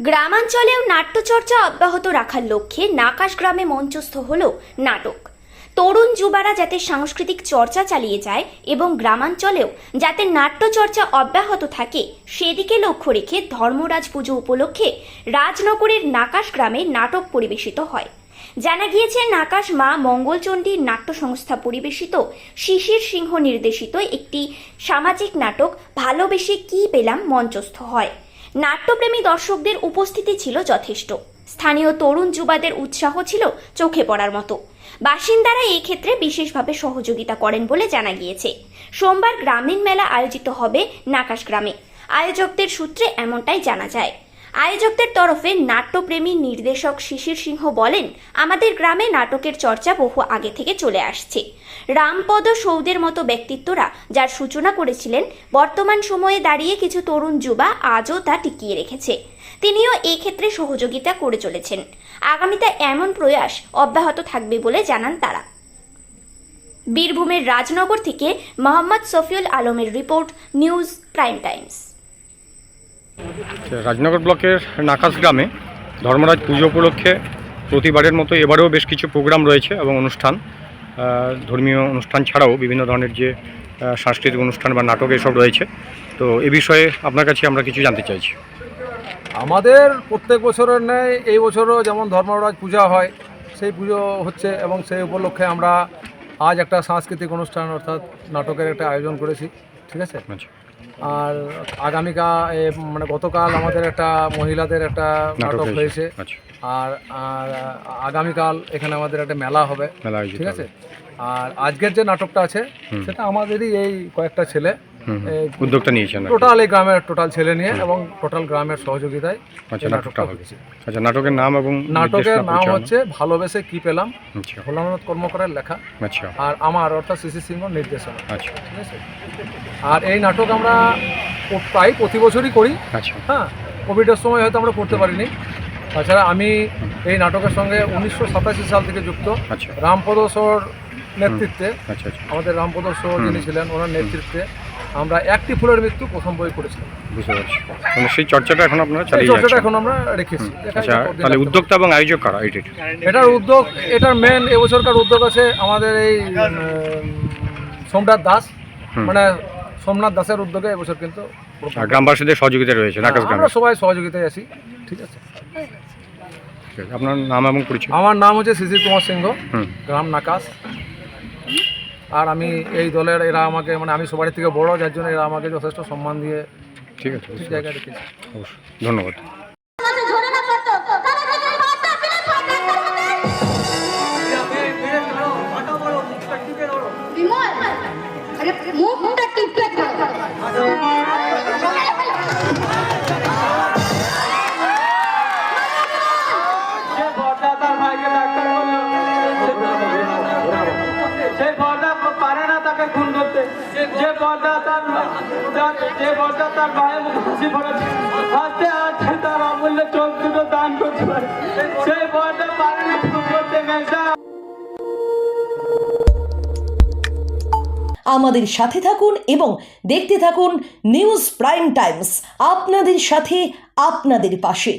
গ্রামাঞ্চলেও নাট্যচর্চা অব্যাহত রাখার লক্ষ্যে নাকাশ গ্রামে মঞ্চস্থ হলো নাটক। তরুণ যুবারা যাতে সাংস্কৃতিক চর্চা চালিয়ে যায় এবং গ্রামাঞ্চলেও যাতে নাট্যচর্চা অব্যাহত থাকে সেদিকে লক্ষ্য রেখে ধর্মরাজ পুজো উপলক্ষে রাজনগরের নাকাশ গ্রামে নাটক পরিবেশিত হয়। জানা গিয়েছে, নাকাশ মা মঙ্গলচণ্ডীর নাট্য সংস্থা পরিবেশিত শিশির সিংহ নির্দেশিত একটি সামাজিক নাটক ভালোবেসে কি পেলাম মঞ্চস্থ হয়। নাট্যপ্রেমী দর্শকদের উপস্থিতি ছিল যথেষ্ট। স্থানীয় তরুণ যুবাদের উৎসাহ ছিল চোখে পড়ার মতো। বাসিন্দারা এই ক্ষেত্রে বিশেষভাবে সহযোগিতা করেন বলে জানা গিয়েছে। সোমবার গ্রামীণ মেলা আয়োজিত হবে নাকাশ গ্রামে। আয়োজকদের সূত্রে এমনটাই জানা যায়। আয়োজকদের তরফে নাট্যপ্রেমী নির্দেশক শিশির সিংহ বলেন, আমাদের গ্রামে নাটকের চর্চা বহু আগে থেকে চলে আসছে। রামপদ সৌদের মতো ব্যক্তিত্বরা যার সূচনা করেছিলেন, বর্তমান সময়ে দাঁড়িয়ে কিছু তরুণ যুবা আজও তা টিকিয়ে রেখেছে। তিনিও এই ক্ষেত্রে সহযোগিতা করে চলেছেন। আগামীতে এমন প্রয়াস অব্যাহত থাকবে বলে জানান তারা। বীরভূমের রাজনগর থেকে মোহাম্মদ সফিউল আলমের report, news prime Times. Rajnagar ব্লকের নাকাশ গ্রামে ধর্মরাজ পুজো উপলক্ষে প্রতিবারের মতো এবারেও বেশ কিছু প্রোগ্রাম রয়েছে এবং অনুষ্ঠান, ধর্মীয় অনুষ্ঠান ছাড়াও বিভিন্ন ধরনের যে সাংস্কৃতিক অনুষ্ঠান বা নাটক এসব রয়েছে। তো এ বিষয়ে আপনার কাছে আমরা কিছু জানতে চাইছি। আমাদের প্রত্যেক বছরের ন্যায় এই বছরও যেমন ধর্মরাজ পূজা হয়, সেই পুজো হচ্ছে এবং সেই উপলক্ষে আমরা আজ একটা সাংস্কৃতিক অনুষ্ঠান অর্থাৎ নাটকের একটা আয়োজন করেছি। ঠিক আছে। আর আগামীকাল মানে গতকাল আমাদের একটা মহিলাদের একটা নাটক হয়েছে। আর আগামীকাল এখানে আমাদের একটা মেলা হবে। ঠিক আছে। আর আজকের যে নাটকটা আছে সেটা আমাদেরই এই কয়েকটা ছেলে উদ্যোগটা নিয়েছেন, টোটাল এই গ্রামের টোটাল ছেলে নিয়ে এবং টোটাল গ্রামের সহযোগিতায় নাটকটা হয়েছে। আচ্ছা, নাটকের নাম এবং নাটকের নাম হচ্ছে ভালোবেসে কি পেলাম, ভোলানাথ কর্মকারের লেখা। আচ্ছা। আর আমার অর্থাৎ শিশির সিংহ নির্দেশনা। আচ্ছা, ঠিক আছে। আর এই নাটক আমরা প্রায় প্রতি বছরই করি। আচ্ছা। হ্যাঁ, কোভিডের সময় হয়তো আমরা করতে পারিনি। তাছাড়া আমি এই নাটকের সঙ্গে 1987 সাল থেকে যুক্ত। আচ্ছা। রামপদ সর নেতৃত্বে, আচ্ছা, আমাদের রামপদ সর যিনি ছিলেন ওনার নেতৃত্বে আমরা একটি ফুলের মৃত্যু প্রথম বই করেছিলাম। বুঝতে পারছি। মানে সেই চর্চাটা এখন আপনারা চালিয়ে যাচ্ছেন? চর্চাটা যাচ্ছেন এখন আমরা রেখেছি। আচ্ছা, তাহলে উদ্যোক্তা এবং আয়োজক কারা? এটার উদ্যোগ, এটার মেন এবছরকার উদ্যোগ আছে আমাদের এই সোমনাথ দাস, মানে সোমনাথ দাসের উদ্যোগে এবছর কিন্তু গ্রামবাসীদের সহযোগিতা রয়েছে। নাকাশ গ্রামে আমরা সবাই সহযোগিতায় আছি। ঠিক আছে। আপনার নাম এবং পরিচয়? আমার নাম হচ্ছে শিশির কুমার সিংহ, গ্রাম নাকাশ। আর আমি এই দলের, এরা আমাকে মানে আমি সবার থেকে বড়, যার জন্য এরা আমাকে যথেষ্ট সম্মান দিয়ে ঠিক আছে জায়গায় রেখেছে। অবশ্যই, ধন্যবাদ। আমাদের সাথে থাকুন এবং দেখতে থাকুন নিউজ প্রাইম টাইমস, আপনাদের সাথে আপনাদের পাশে।